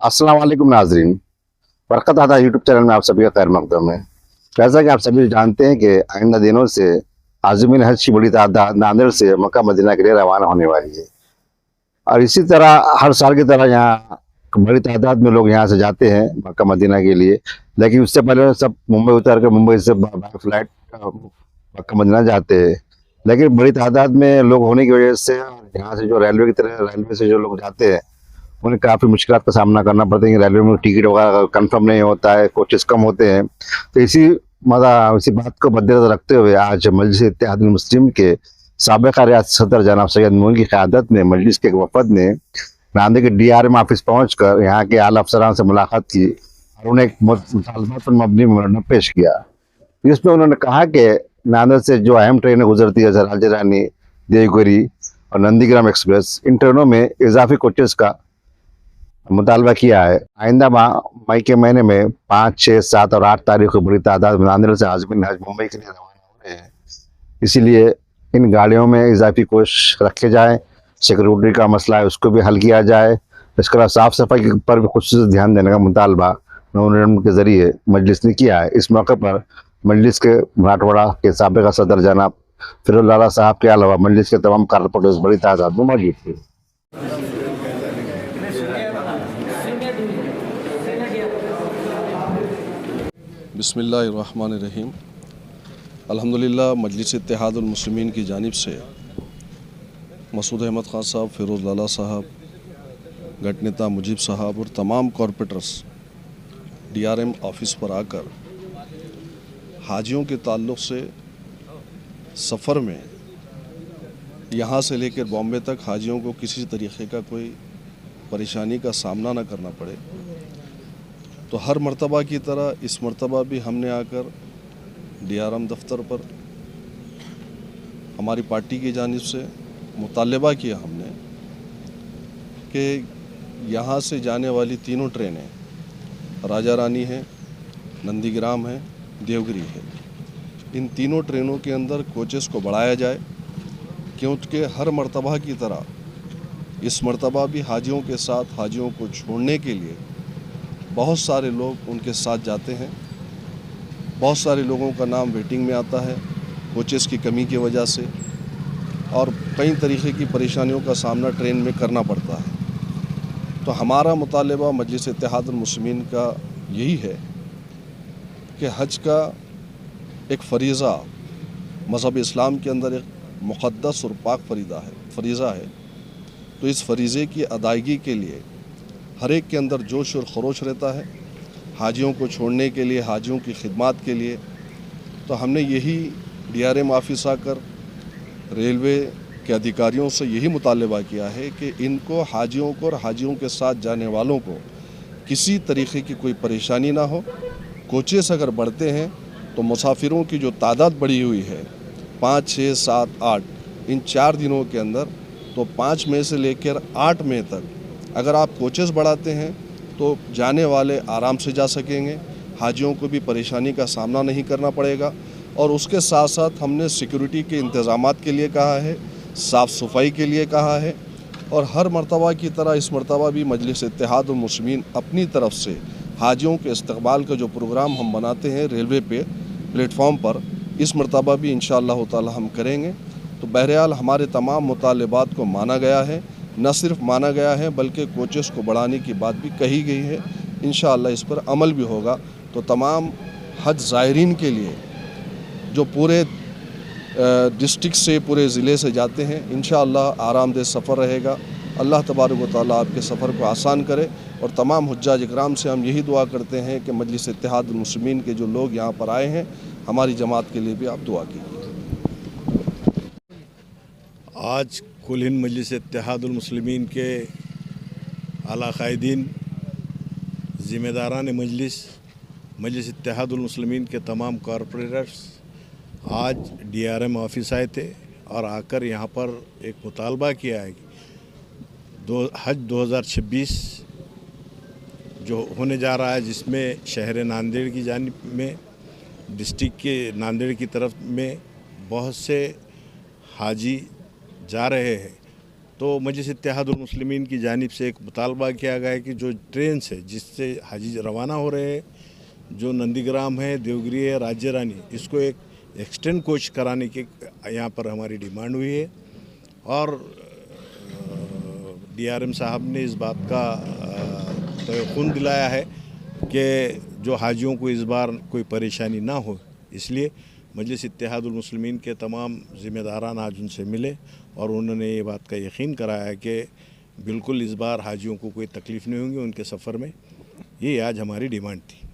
अस्सलाम वालेकुम नाजरीन, बरकत आता यूट्यूब चैनल में आप सभी का खैर मकदम है। जैसा कि आप सभी जानते हैं कि आइंदा दिनों से आज़मीन हज की बड़ी तादाद नांदेड़ से मक्का मदीना के लिए रवाना होने वाली है और इसी तरह हर साल की तरह यहाँ बड़ी तादाद में लोग यहाँ से जाते हैं मक्का मदीना के लिए। लेकिन उससे पहले सब मुंबई उतर कर मुंबई से बाय फ्लाइट मक्का मदीना जाते हैं। लेकिन बड़ी तादाद में लोग होने की वजह से यहाँ से जो रेलवे से जो लोग जाते हैं उन्हें काफ़ी मुश्किलात का सामना करना पड़ता है कि रेलवे में टिकट वगैरह कंफर्म नहीं होता है, कोचेस कम होते हैं। तो इसी बात को मद्देनजर रखते हुए आज मजलिस इत्तेहादुल मुस्लिमीन के साबिक़ा रियासती सदर जनाब सैयद मोइन की क़यादत में मजलिस के एक वफ़द ने नांदेड़ के DRM ऑफिस पहुँच कर यहाँ के आला अफसरान से मुलाकात की और उन्हें एक मुतालबात पर मबनी मेमोरेंडम पेश किया। इसमें उन्होंने कहा कि नांदेड़ से जो अहम ट्रेनें गुजरती है राजा रानी, देवगिरी और नंदीग्राम एक्सप्रेस, इन ट्रेनों में इजाफी कोचेस का मुतालबा किया है। आइंदा मई के महीने में 5, 6, 7 और 8 तारीख को बड़ी तादाद में नांदेड़ से आज़मीन हज मुंबई के लिए रवाना हो रहे हैं। इसीलिए इन गाड़ियों में इजाफी कोच रखे जाएं, सिक्योरिटी का मसला है उसको भी हल किया जाए। इसके अलावा साफ़ सफाई पर भी खुसूस ध्यान देने का मुतालबा मेमोरेंडम के ज़रिए मजलिस ने किया है। इस मौके पर मजलिस के मराठवाड़ा के साबिक़ा सदर जनाब फिरोज लाला साहब के अलावा मजलिस के तमाम कारपोरेटर्स बड़ी तादाद में मौजूद थे। बिस्मिल्लाहिर्रहमानिर्रहीम। अल्हम्दुलिल्लाह मजलिस इत्तेहादुल मुस्लिमीन की जानिब से मसूद अहमद खान साहब, फिरोज़ लाला साहब, गटनेता मुजीब साहब और तमाम कॉरपोरेटर्स DRM ऑफिस पर आकर हाजियों के ताल्लुक़ से सफ़र में यहाँ से लेकर बॉम्बे तक हाजियों को किसी तरीक़े का कोई परेशानी का सामना न करना पड़े, तो हर मर्तबा की तरह इस मर्तबा भी हमने आकर DRM दफ्तर पर हमारी पार्टी की जानिब से मुतालबा किया हमने कि यहाँ से जाने वाली तीनों ट्रेनें राजा रानी हैं, नंदीग्राम है, देवगिरी है, इन तीनों ट्रेनों के अंदर कोचेस को बढ़ाया जाए, क्योंकि हर मर्तबा की तरह इस मर्तबा भी हाजियों के साथ हाजियों को छोड़ने के लिए बहुत सारे लोग उनके साथ जाते हैं। बहुत सारे लोगों का नाम वेटिंग में आता है कोचेस की कमी की वजह से, और कई तरीक़े की परेशानियों का सामना ट्रेन में करना पड़ता है। तो हमारा मुतालबा मजलिस इत्तेहादुल मुस्लिमीन का यही है कि हज का एक फ़रीज़ा मज़हब इस्लाम के अंदर एक मुक़द्दस और पाक फ़रीज़ा है। तो इस फ़रीज़े की अदायगी के लिए हर एक के अंदर जोश और ख़रोश रहता है, हाजियों को छोड़ने के लिए, हाजियों की खिदमत के लिए। तो हमने यही DRM ऑफिस आकर रेलवे के अधिकारियों से यही मुतालबा किया है कि इनको हाजियों को और हाजियों के साथ जाने वालों को किसी तरीक़े की कोई परेशानी ना हो। कोचेस अगर बढ़ते हैं तो मुसाफिरों की जो तादाद बढ़ी हुई है 5, 6, 7, 8 इन 4 दिनों के अंदर, तो 5 मई से लेकर 8 मई तक अगर आप कोचेस बढ़ाते हैं तो जाने वाले आराम से जा सकेंगे, हाजियों को भी परेशानी का सामना नहीं करना पड़ेगा। और उसके साथ साथ हमने सिक्योरिटी के इंतज़ामात के लिए कहा है, साफ़ सफाई के लिए कहा है, और हर मर्तबा की तरह इस मर्तबा भी मजलिस इत्तेहादुल मुस्लिमीन अपनी तरफ से हाजियों के इस्तकबाल का जो प्रोग्राम हम बनाते हैं रेलवे पे प्लेटफॉर्म पर, इस मर्तबा भी इंशाअल्लाह ताला हम करेंगे। तो बहरहाल हमारे तमाम मुतालबात को माना गया है, न सिर्फ माना गया है बल्कि कोचेस को बढ़ाने की बात भी कही गई है। इंशाअल्लाह इस पर अमल भी होगा। तो तमाम हज ज़ायरीन के लिए जो पूरे डिस्ट्रिक्ट से, पूरे ज़िले से जाते हैं, इंशाअल्लाह आरामदेह सफ़र रहेगा। अल्लाह तबारक व तआला आपके सफ़र को आसान करे। और तमाम हुज्जाज इकराम से हम यही दुआ करते हैं कि मजलिस इत्तेहादुल मुस्लिमीन के जो लोग यहाँ पर आए हैं, हमारी जमात के लिए भी आप दुआ कीजिए। आज कुल हिंद मजलिस इत्तेहादुल मुस्लिमीन के आला कायदीन, ज़िम्मेदारान मजलिस इत्तेहादुल मुस्लिमीन के तमाम कॉरपोरेटर्स आज DRM ऑफिस आए थे और आकर यहाँ पर एक मुतालबा किया है कि हज 2026 जो होने जा रहा है, जिसमें शहर नांदेड़ की जानिब में, डिस्ट्रिक्ट के नांदेड़ की तरफ में बहुत से हाजी जा रहे हैं तो मजलिस इत्तेहादुल मुस्लिमीन की जानिब से एक मुतालबा किया गया है कि जो ट्रेन से जिससे हाजी रवाना हो रहे हैं, जो नंदीग्राम है, देवगिरी है, राज्य रानी, इसको एक एक्सटेंड कोच कराने की यहाँ पर हमारी डिमांड हुई है। और DRM साहब ने इस बात का तयक़ुन दिलाया है कि जो हाजियों को इस बार कोई परेशानी ना हो, इसलिए मजलिस इत्तेहादुल मुस्लिमीन के तमाम ज़िम्मेदारान आज उनसे मिले और उन्होंने ये बात का यकीन कराया है कि बिल्कुल इस बार हाजियों को कोई तकलीफ़ नहीं होगी उनके सफ़र में। ये आज हमारी डिमांड थी।